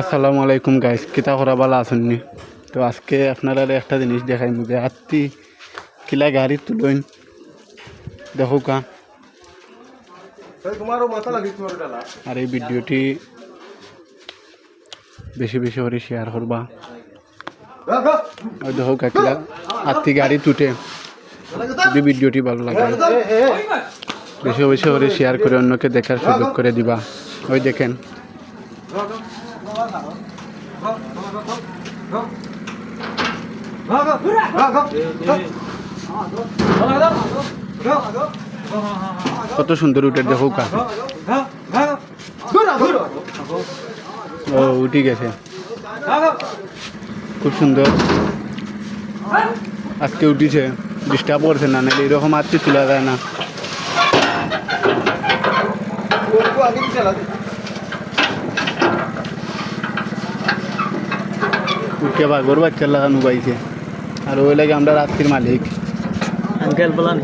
আসসালামু আলাইকুম গাইস, কিতা করা ভালো আছেননি? তো আজকে আপনারা একটা জিনিস দেখাই যে আত্মি কিলা গাড়ি তুলইন দেখো কা। আর এই ভিডিওটি বেশি বেশি করে শেয়ার করবা। দেখো কা কিলা আত্মি গাড়ি তুটে। যদি ভিডিওটি ভালো লাগে বেশি বেশি করে শেয়ার করে অন্যকে দেখার সুযোগ করে দিবা। ওই দেখেন কত সুন্দর উঠে দেখো কা। ও উঠি গেছে, খুব সুন্দর। আজকে উঠিছে, ডিস্টার্ব করছে না, নাহলে এরকম আজকে তোলা যায় না। উঠে বাঘর বাচ্চার লাগানো পাইছে। আর ওই লাগে আমরা রাত্রির মালিক আঙ্কেল বলান